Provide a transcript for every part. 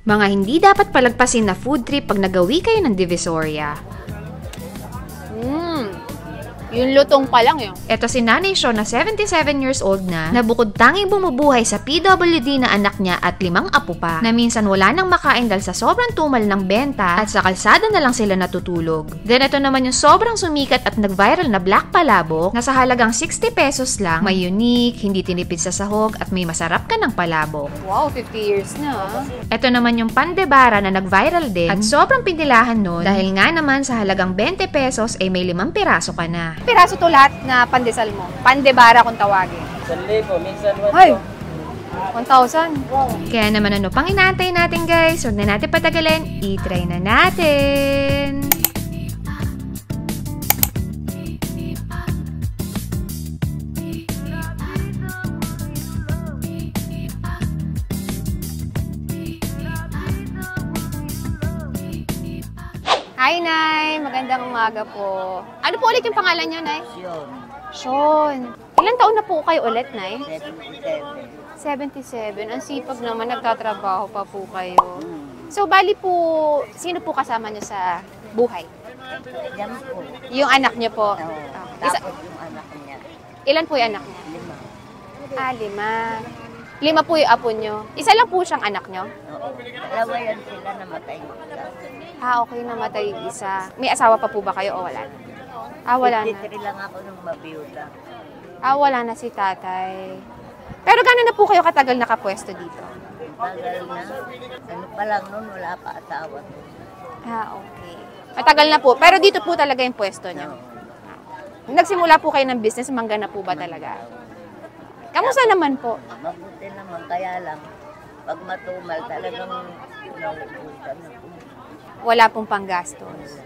Mga hindi dapat palagpasin na food trip pag nagawi kayo ng Divisoria. Yung lutong pa lang yun. Ito si Nanay Shaw na 77 years old na bukod tanging bumubuhay sa PWD na anak niya at 5 apo pa, na minsan wala nang makain dahil sa sobrang tumal ng benta at sa kalsada na lang sila natutulog. Then ito naman yung sobrang sumikat at nag-viral na black palabok na sa halagang 60 pesos lang, may unique, hindi tinipid sa sahog at may masarap ka ng palabok. Wow, 50 years na. Ito naman yung pandebara na nag-viral din at sobrang pindilahan nun dahil nga naman sa halagang 20 pesos ay may 5 piraso ka na. Piraso to lahat na pandesal mo. Pandebara kung tawagin. 1,000, minsan 1,000. Ay! 1,000. Wow. Kaya naman ano pang inaantay natin guys? Huwag na natin patagalin. I-try na natin! Hi, Nay! Magandang umaga po. Ano po ulit yung pangalan niyo, Nay? Yun, Sean. Ilan taon na po kayo ulit, Nay? 77. 77. Ang sipag naman, nagtatrabaho pa po kayo. So, bali po, sino po kasama niyo sa buhay? Yan po. Yung anak niyo po? Oo. Isa, Tapos yung anak niya, ilan po yung anak niya? 5. 5. 5 po yung apo niyo. Isa lang po siyang anak niyo? Oo. Dalawa yan sila namatay mo. Okay, namatay isa. May asawa pa po ba kayo o wala na? Wala na. 53 lang ako nung mabiyuda. Wala na si tatay. Pero gano'n na po kayo katagal nakapwesto dito? Tagal na. Ano pa lang nun, wala pa asawa. Okay. Matagal na po. Pero dito po talaga yung pwesto niyo? Nagsimula po kayo ng business, mangga na po ba talaga? Kamusta naman po? Mabuti naman, kaya lang, pag matumal talagang nauubusan na po. Wala pong panggastos.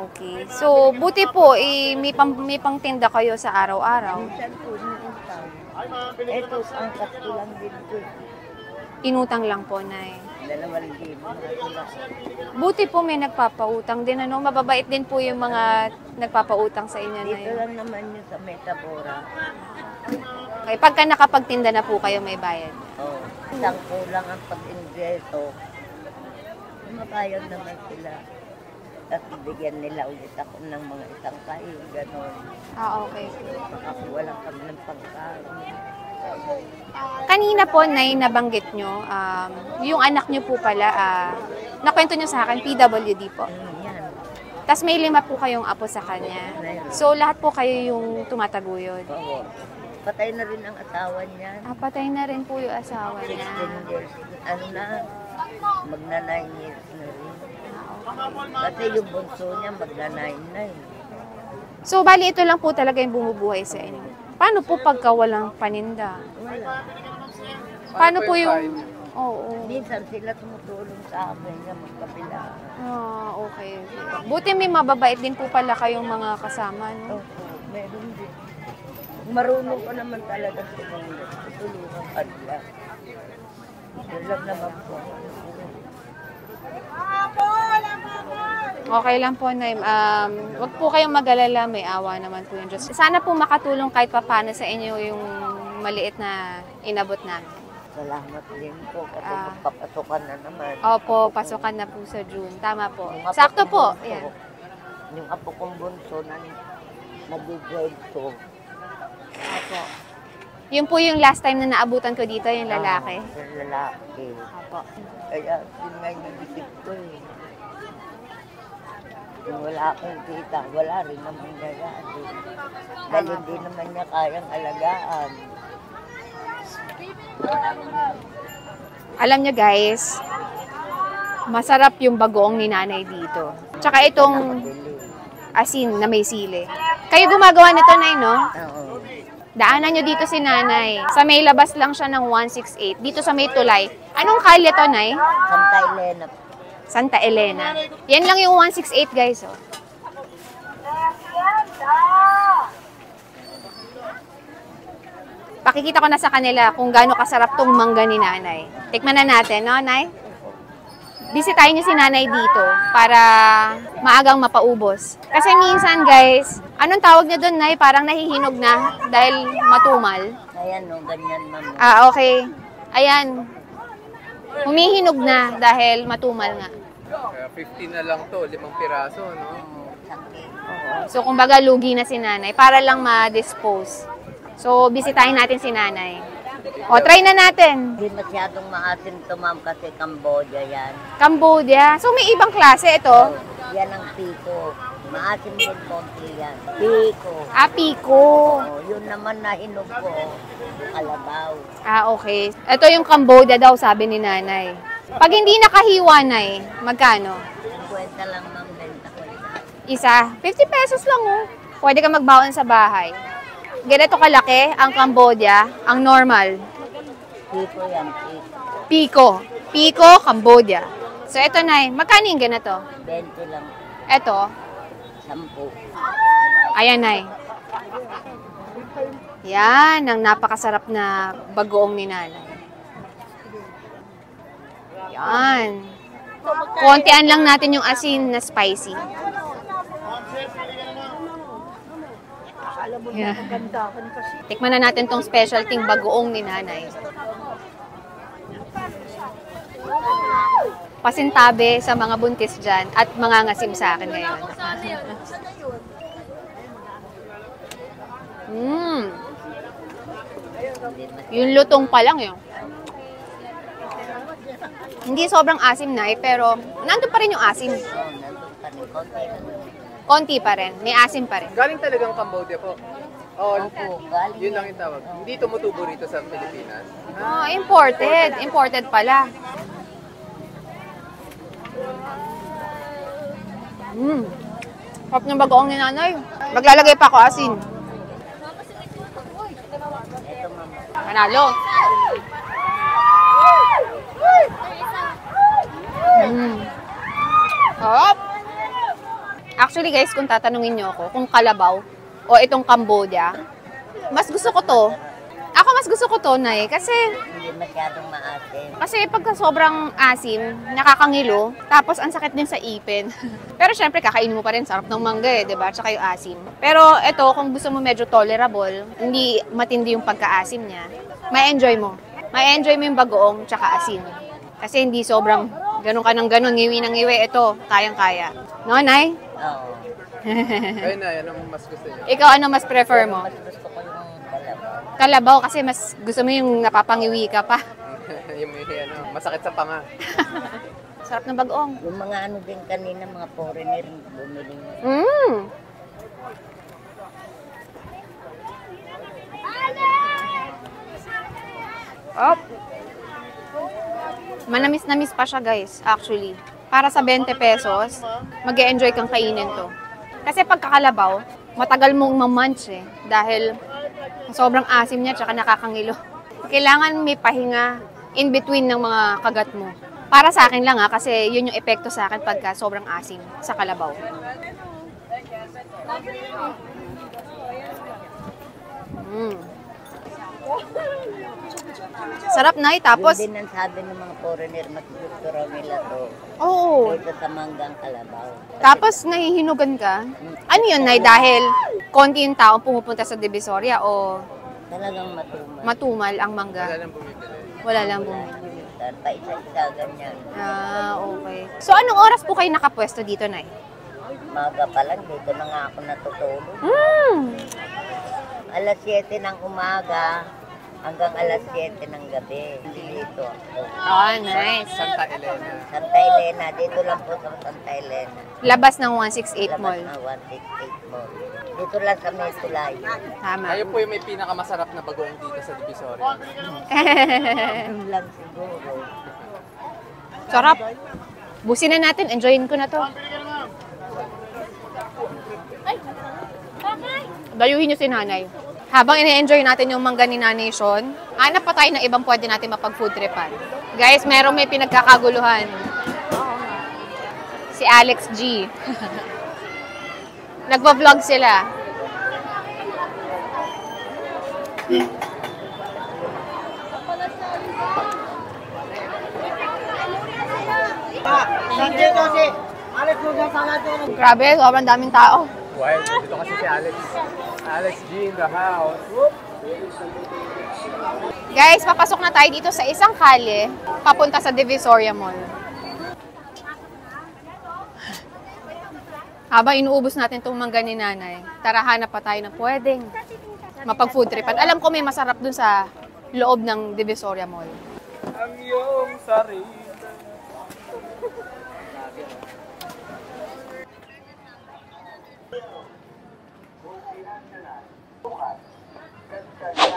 Okay. So, buti po, may pangtinda kayo sa araw-araw. Minsan po, inutang. Ito, ang ko lang din po. Inutang lang po, Nay. 2,000 na sila. Buti po may nagpapautang din, ano? Mababait din po yung mga nagpapautang sa inyo, Nay. Dito lang naman yun sa Metabora. Okay, pagka nakapagtinda na po kayo, may bayad. Oo. Isang kulang ang pag-ingreso. Makayag naman sila. Tapos bigyan nila ulit ako ng mga isang kain, gano'n. Okay. Ako walang kami ng pangkain. Kanina po, Nay, nabanggit nyo, yung anak nyo po pala, nakwento nyo sa akin, PWD po. Yan. Tapos may 5 po kayong apo sa kanya. So, lahat po kayo yung tumataguyod. Oo. Patay na rin ang asawa niya. Patay na rin po yung asawa niya. 16 years. Ano na, magna 9 years na rin. Kasi yung bunso niya magna 9 na eh. So, bali ito lang po talaga yung bumubuhay sa inyo. Paano po pagka walang paninda? Wala. Paano po yung... Oo. Minsan sila tumutulong sa amin na magkapila. Okay. Buti may mababait din po pala kayong mga kasama, no? Oo, meron din. Marunong ko naman talaga tulungan kanila. Yun lang naman po. Okay lang po, Nay. Wag po kayong mag-alala, may awa naman po yung Diyos. Sana po makatulong kahit papano sa inyo yung maliit na inabot namin. Salamat din po kasi magpapasukan na naman. Opo, pasukan na po sa June. Tama po. Yung apo Sakto kong po. bunso, Yan. Yung apo kong bunso na nag-grade 2. Opo. Yun po yung last time na naabutan ko dito, yung lalaki. Yung lalaki. Opo. Kaya yun nga yung isip ko eh. Kung wala akong kita, wala rin naman nangyayari. Dahil hindi naman niya kayang alagaan. Alam nyo guys, masarap yung bagoong ni nanay dito. Tsaka itong asin na may sili. Kayo gumagawa nito, Nay, no? Oo. Daanan nyo dito si nanay. Sa may labas lang siya ng 168. Dito sa may tulay. Anong kalye to, Nay? Santa Elena. Santa Elena. Yan lang yung 168, guys. Oh. Pakikita ko na sa kanila kung gaano kasarap tong mangga ni nanay. Tikman na natin, no, Nay? Bisitahin niyo si nanay dito para maagang mapaubos. Kasi minsan, guys, anong tawag niya doon, Nay? Parang nahihinog na dahil matumal. Ayan, no, ganyan, ma'am. Okay. Ayan. Humihinog na dahil matumal nga. Kaya 50 na lang to, 5 piraso, no? So, kumbaga, lugi na si nanay para lang ma-dispose. So, bisitahin natin si nanay. O, try na natin. Hindi masyadong maasim to, ma'am, kasi Cambodia yan. Cambodia. So, may ibang klase ito. Yan ang piko. Maasim din konti yan. Piko. Ah, pico. Yun naman na hinog ko, kalabaw. Ah, okay. Ito yung Cambodia daw, sabi ni nanay. Pag hindi nakahiwa, nay, magkano? 50 lang, ma'am, benta ko Isa. 50 pesos lang, oh. Pwede ka magbaon sa bahay. Ganito kalaki ang Cambodia, ang normal. Piko yan, piko. Pico. Pico, Cambodia. So, ito, nay. Magkano yung ganito? 20 lang, Ito. 10. Ayan, nay. Yan, ang napakasarap na bagoong ni nanay. Yan. Kontian lang natin yung asin na spicy. Yeah. Tikman na natin tong specialty bagoong ni nanay. Pasintabi sa mga buntis dyan at mga ngasim sa akin ngayon. Yung lutong pa lang yun. Hindi sobrang asim na pero nandun pa rin yung asim. Konti pa rin. May asim pa rin. Galing talagang Cambodia po. Oh, galing yun lang yung tawag. Hindi tumutubo rito sa Pilipinas. Oh, imported. Imported pala. Sarap ng bagoong ni nanay. Maglalagay pa ako asin. Panalo. Sarap. Actually guys, kung tatanungin niyo ako kung kalabaw o itong Cambodia, mas gusto ko to. Ako mas gusto ko to, nay, kasi Hindi masyadong maasim. pagka sobrang asim, nakakangilo, tapos ang sakit din sa ipin. Pero syempre, kakainin mo pa rin, sarap ng mangga eh, di ba? Tsaka yung asim. Pero ito, kung gusto mo medyo tolerable, hindi matindi yung pagka-asim niya, ma-enjoy mo. Ma-enjoy mo yung bagoong tsaka asin. Kasi hindi sobrang ganun ka ng ganun, ngiwi ng ngiwi. Ito, kayang-kaya. No, nay? Oo. Ayun na, yan ang mas gusto niyo. Ikaw, ano mas prefer mo? Mas gusto ko yung kalabaw. Kalabaw kasi mas gusto mo yung napapangiwi ka pa. Yung masakit sa panga. Sarap ng bagoong. Yung mga ano din kanina, mga foreigner, bumili nyo. Oh. Manamis-namis pa siya guys, actually. Para sa 20 pesos, mag-e-enjoy kang kainin to. Kasi pagkakalabaw, matagal mong mamunch eh. Dahil sobrang asim niya, tsaka nakakangilo. Kailangan may pahinga in between ng mga kagat mo. Para sa akin lang kasi yun yung epekto sa akin pagka sobrang asim sa kalabaw. Sarap na tapos... Yun din ang sabi ng mga foreigner, mas gusto raw nila to. Oo. Kaysa sa manggang kalabaw. Tapos nahihinugan ka. Ano yun, Nay? Dahil konti yung tao pumupunta sa Divisoria o Talagang matumal. matumal ang mangga? Wala lang bumibili. Wala lang bumibili. Pa isa-isa, ganyan. Ah, okay. So, anong oras po kayo nakapwesto dito, Nay? Maga pa lang, dito na nga ako natutulog. Alas 7 ng umaga hanggang alas 7 ng gabi. Dito ako. Oh, nice. Santa Elena. Santa Elena, dito lang po sa Santa Elena. Labas ng 168 Labas Mall. na 168 Mall. Dito lang sa Mesulayo. Tama. Kayo po yung may pinakamasarap na bagoong dito sa Divisoria. Yun lang siguro. Sarap. Busin na natin. Enjoyin ko na to. Dayuhin niyo si nanay. Habang ine-enjoy natin yung mangga ni Nanay Sean, hanap pa tayo ng ibang pwede natin mapag-food tripan. Guys, merong may pinagkakaguluhan. Si Alex G. Nagpa-vlog sila. Grabe, sobrang daming tao. Wild. Dito kasi si Alex. Alex G in the house. Whoop. Guys, papasok na tayo dito sa isang kalye, papunta sa Divisoria Mall. Haba inuubos natin itong mangga ni nanay, tara hanap pa tayo na pwedeng mapag-food tripan. Alam ko may masarap dun sa loob ng Divisoria Mall. Ang iyong sarili.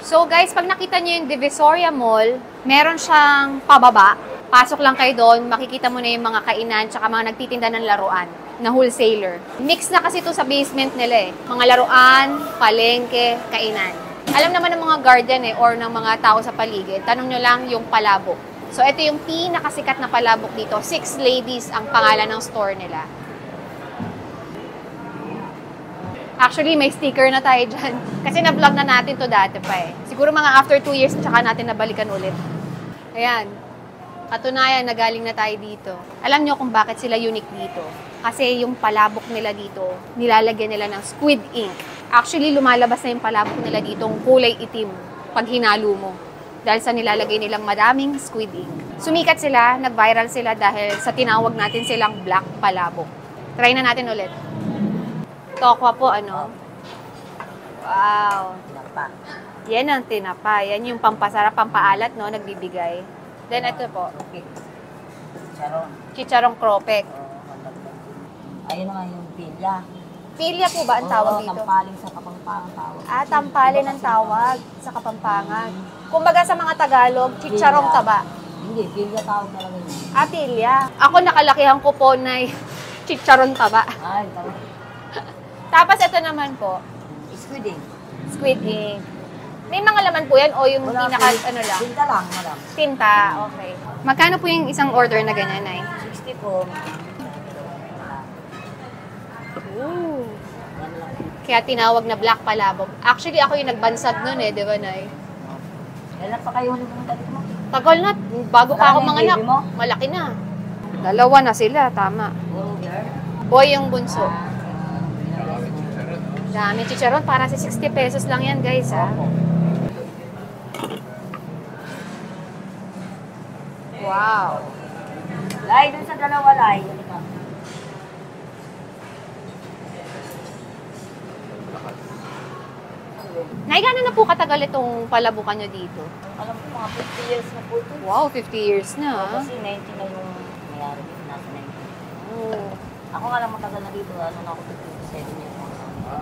So guys, pag nakita nyo yung Divisoria Mall, meron siyang pababa. Pasok lang kayo doon, makikita mo na yung mga kainan tsaka mga nagtitinda ng laruan na wholesaler. Mix na kasi ito sa basement nila eh. Mga laruan, palengke, kainan. Alam naman ng mga guardian or ng mga tao sa paligid, tanong nyo lang yung palabok. So ito yung pinakasikat na palabok dito. 6 Ladies ang pangalan ng store nila. Actually, may sticker na tayo dyan. Kasi na-vlog na natin to dati pa eh. Siguro mga after 2 years, tsaka natin nabalikan ulit. Ayan. Katunayan na galing na tayo dito. Alam nyo kung bakit sila unique dito. Kasi yung palabok nila dito, nilalagyan nila ng squid ink. Actually, lumalabas na yung palabok nila dito ng kulay itim pag hinalo mo. Dahil sa nilalagay nilang madaming squid ink. Sumikat sila, nag-viral sila dahil sa tinawag natin silang black palabok. Try na natin ulit. Tokwa po, ano? Wow. Tinapa. Yan ang tinapa. Yan yung pampasarap, pampaalat, no? Nagbibigay. Then, ito po. Charon. Chicharong cropek. Ayun na nga yung pilya. Pilya po ba ang tawag Oo, dito? tampaling sa Kapampangan tawag. Ah, tampalin ang tawag sa Kapampangan. Kumbaga sa mga Tagalog, chicharong taba. Hindi, pilya tawag talaga yun. Ah, pilya. Ako nakalakihan ko po na chicharon taba. Ay, tawag. Tapos ito naman po, Squid ink. squid ink. May mga laman po yan o yung Wala pinaka, po. ano lang? Tinta lang, madam. Tinta, okay. Magkano po yung isang order na ganyan, Nay? 60 po. Ooh. Yan lang. Kaya tinawag na black palabok. Actually, ako yung nagbansag nun eh, di ba, Nay? Kailan pa kayo huling pumunta dito mo? Tagal na, bago pa ako Wala na yung manganak. baby mo? Malaki na. Dalawa na sila, tama. Puro girl. Boy yung bunso. Dami chicharon, para sa 60 pesos lang yan, guys, ha? Wow. Lay, dun sa dalawa, Lay. Nay, gano'n na po katagal itong palabukan nyo dito? Alam ko, mga 50 years na po ito. Wow, 50 years na, ha? Kasi 90 na yung mayari dito, nasa 90. Oh. Ako nga lang matagal na dito, ano na ako 57 years na.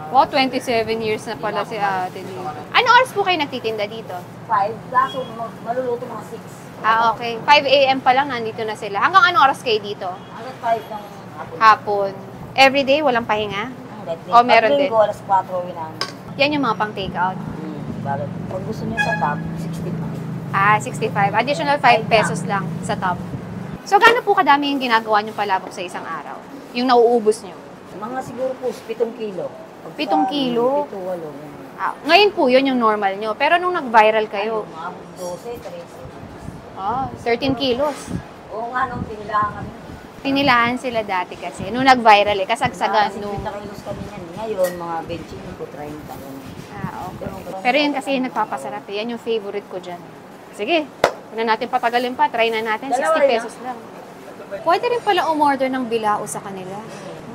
Wow, 27 years na pala si ate dito. Ano oras po kayo nagtitinda dito? 5, kaso maluluto mga 6. Ah, okay. 5 a.m. pa lang nandito na sila. Hanggang ano oras kayo dito? Hanggang 5 ng hapon. Hapon. Everyday, walang pahinga? Oh, meron din. Pag-linggo, alas 4 uwi na. Yan yung mga pang take-out. Bakit? Pag gusto niyo sa top, 60 pa. Ah, 65. Additional 5 pesos lang sa top. So, gaano po kadami yung ginagawa nyo palabok sa isang araw? Yung nauubos nyo? Mga siguro po, 7 kilo. 7 kilo? 7, 8. Yan. Ah, ngayon po, yun yung normal nyo. Pero nung nag-viral kayo, Mga 12, 13. 13 kilos. Oo nga, nung tinilangan kami. Pinilahan sila dati kasi. Nung nag-viral kasagsagan nung... 50 kilos kami yan. Ngayon, mga 25 po, 30 kami. Ah, okay. Pero yun kasi yung nagpapasarap. Yan yung favorite ko dyan. Sige, huwag na natin patagalin pa. Try na natin. 60 pesos lang. Pwede rin pala umorder ng bilao sa kanila.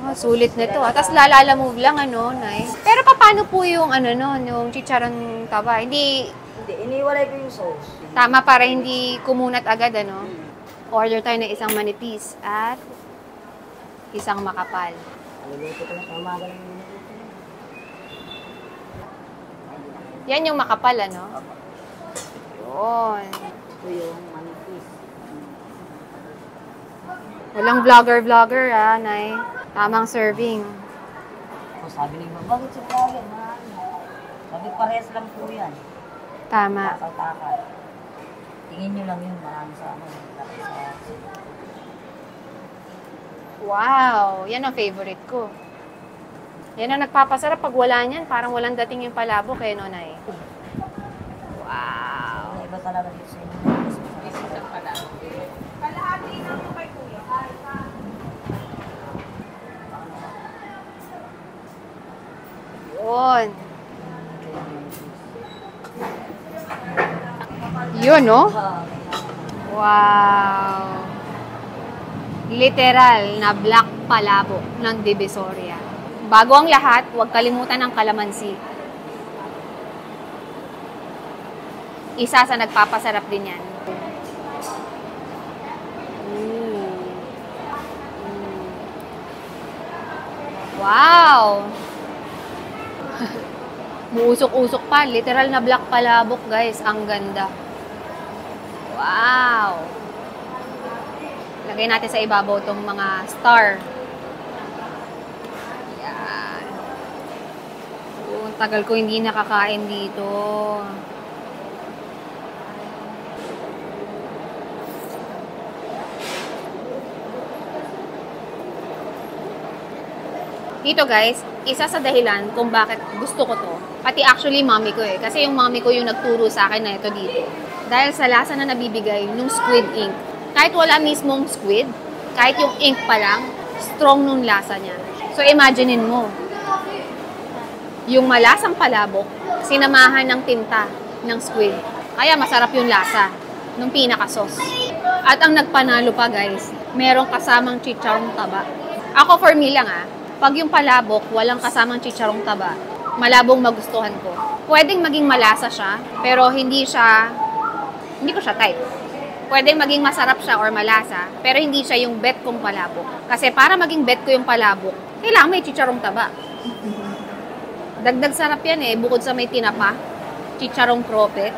Oh, sulit na to. Tapos lalala-move lang, ano, Nay. Pero paano po yung, ano, no, yung chicharon taba? Hindi, Hindi, iniwalay ko yung sauce. tama para hindi kumunat agad, ano? Order tayo ng isang manipis at isang makapal. Naluluto ko na sa umaga lang yung niluluto. Yan yung makapal, ano? Yun. Ito yung manipis. Walang vlogger, Nay. Tamang serving. O, sabi ni Iba, bakit si vlogger? Sabi, parehas lang po yan. Tama. Takal-takal. Tingin nyo lang yun, marami sa ano. Wow! Yan ang favorite ko. Yan ang nagpapasarap. Pag wala niyan, parang walang dating yung palabok eh, no, Nay? Wow! Iba talaga dito sa inyo. Yun. Yun, no? Wow! Literal na black palabok ng Divisoria. Bago ang lahat, huwag kalimutan ng kalamansi. Isa sa nagpapasarap din yan. Wow! Muusok-usok pa. Literal na black palabok, guys. Ang ganda. Wow! Lagay natin sa ibabaw itong mga star. Yan. Ang tagal ko hindi nakakain dito. Dito guys, isa sa dahilan kung bakit gusto ko to, pati actually mommy ko eh. Kasi yung mommy ko yung nagturo sa akin na ito dito. Dahil sa lasa na nabibigay nung squid ink. Kahit wala mismong squid, kahit yung ink pa lang, strong nung lasa niya. So imaginein mo, yung malasang palabok, sinamahan ng tinta ng squid. Kaya masarap yung lasa nung pinaka-sauce. At ang nagpanalo pa guys, merong kasamang chicharong taba. Ako for me lang pag yung palabok, walang kasamang chicharong taba, malabong magustuhan ko. Pwedeng maging malasa siya, pero hindi ko siya type. Pwedeng maging masarap siya or malasa, pero hindi siya yung bet kong palabok. Kasi para maging bet ko yung palabok, kailangan may chicharong taba. Dagdag sarap yan bukod sa may tinapa, chicharong propet,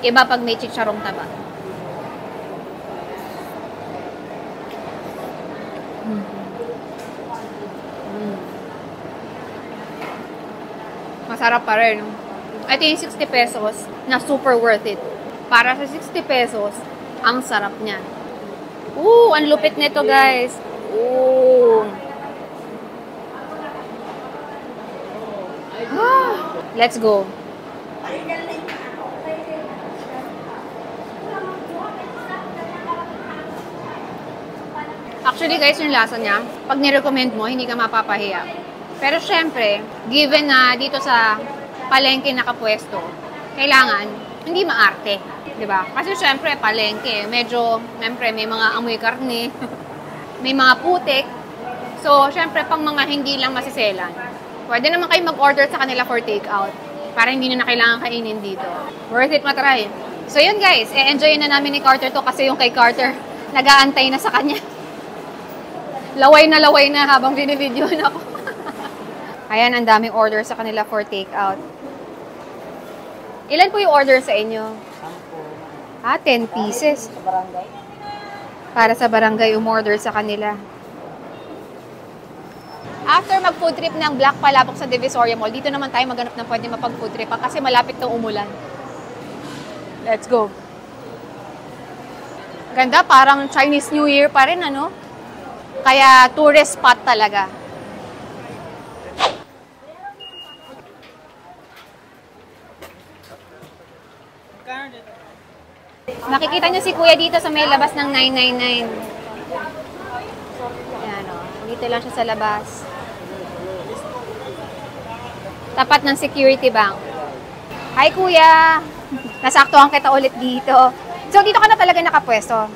iba pag may chicharong taba. Masarap pa rin. Ito yung 60 pesos na super worth it. Para sa 60 pesos, ang sarap niya. Ang lupit nito guys. Let's go. Actually guys, yung lasa niya, pag nirecommend mo, hindi ka mapapahiya. Pero syempre, given na dito sa palengke nakapwesto, kailangan hindi maarte. Diba? Kasi syempre, palengke, medyo, syempre, may mga amoy karne, may mga putik. So, syempre, pang mga hindi lang masiselan, pwede naman kayo mag-order sa kanila for takeout para hindi nyo na kailangan kainin dito. Worth it matry. So, yun guys, enjoy na namin ni Carter to kasi yung kay Carter, nag-aantay na sa kanya. Laway na habang binibidyoan ako. Ayan, ang daming order sa kanila for takeout. Ilan po yung order sa inyo? 10 pieces. Para sa barangay, umorder sa kanila. After mag-food trip ng Black Palabok sa Divisoria Mall, dito naman tayo maghanap ng pwede mapag-food trip kasi malapit ng umulan. Let's go. Ganda, parang Chinese New Year pa rin, ano? Kaya tourist spot talaga. Makikita nyo si Kuya dito sa may labas ng 999. Ayan o. Dito lang siya sa labas. Tapat ng Security Bank. Hi Kuya! Nasaktuhan kita ulit dito. So dito ka na talaga nakapwesto?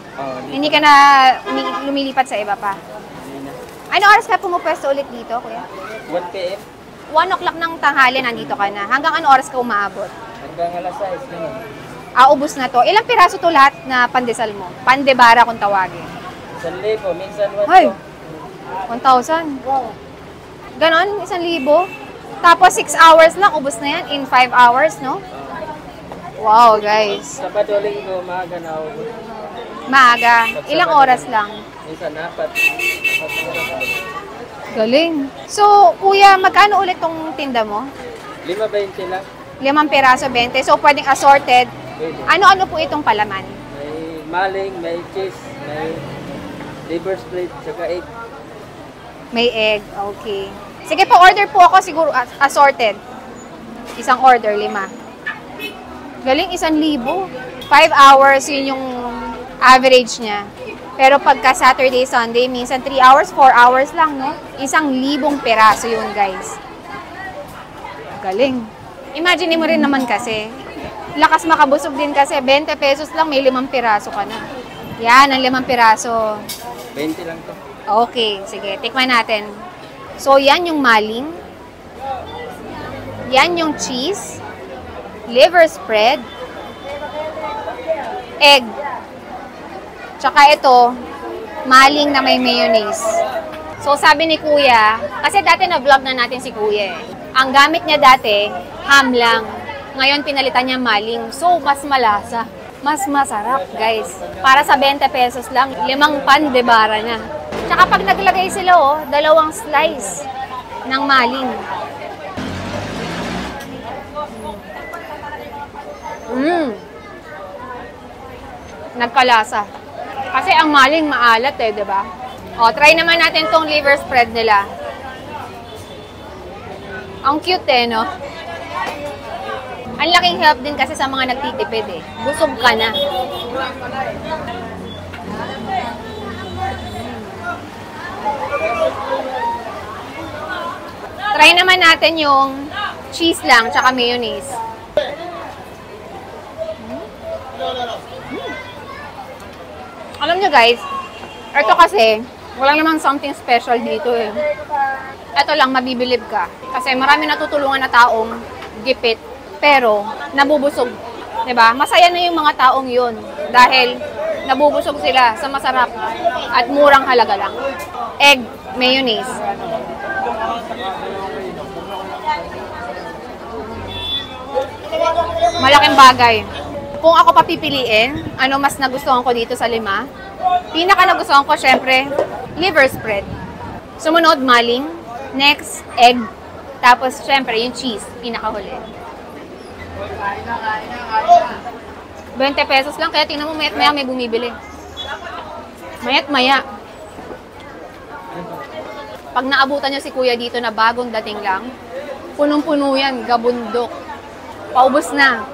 Hindi ka na lumilipat sa iba pa? Ano oras ka pumupwesto ulit dito, Kuya? 1 p.m. 1 o'clock ng tanghali nandito ka na. Hanggang ano oras ka umaabot? Hanggang alas 6 naman. Ubus na to. Ilang piraso to lahat na pandesal mo? Pandebara kung tawagin. 1,000, minsan 1,000. Ay! 1,000. Wow. Ganon, 1,000. Tapos 6 hours lang, ubus na yan in 5 hours, no? Wow, guys. Sabado, linggo, maaga na ako. Maaga. Ilang oras lang? Minsan 4. Galing. So, Kuya, magkano ulit tong tinda mo? 5.20 lang. 5 piraso, 20. So, pwedeng assorted. Pwede. Ano-ano po itong palaman? May maling, may cheese, may liver split, saka egg. May egg. Okay. Sige po, order po ako siguro assorted. Isang order, 5. Galing, 1,000. 5 hours, yun yung average niya. Pero pagka Saturday, Sunday, minsan 3 hours, 4 hours lang, no? 1,000 peraso yun, guys. Galing. Imagine mo rin naman kasi, Lakas makabusog din kasi 20 pesos lang, may 5 piraso ka na. Yan, ang 5 piraso. 20 lang to. Okay, sige, tikman natin. So, yan yung maling. Yan yung cheese. Liver spread. Egg. Tsaka ito, maling na may mayonnaise. So, sabi ni Kuya, kasi dati na-vlog na natin si Kuya eh. Ang gamit niya dati, ham lang. Ngayon, pinalitan niya maling. So, mas malasa. Mas masarap, guys. Para sa 20 pesos lang, 5 pan de bara na. Tsaka pag naglagay sila, 2 slice ng maling. Nagkalasa. Kasi ang maling maalat eh, di ba? O, try naman natin tong liver spread nila. Ang cute eh, no? Ang laking help din kasi sa mga nagtitipid eh. Busog ka na. Try naman natin yung cheese lang, tsaka mayonnaise. Alam nyo guys, ito kasi, walang namang something special dito eh. Ito lang, mabibilib ka. Kasi marami natutulungan na taong gipit, pero nabubusog. 'Di ba? Masaya na yung mga taong yun dahil nabubusog sila sa masarap at murang halaga lang. Egg, mayonnaise. Malaking bagay. Kung ako papipiliin, ano mas nagustuhan ko dito sa 5? Pinaka nagustuhan ko, syempre, liver spread. Sumunod, maling. Next, egg. Tapos, syempre, yung cheese. Pinakahuli. 20 pesos lang, kaya tingnan mo, mayat maya may bumibili. Mayat maya. Pag naabutan nyo si Kuya dito na bagong dating lang, punong-puno yan, gabundok. Paubos na.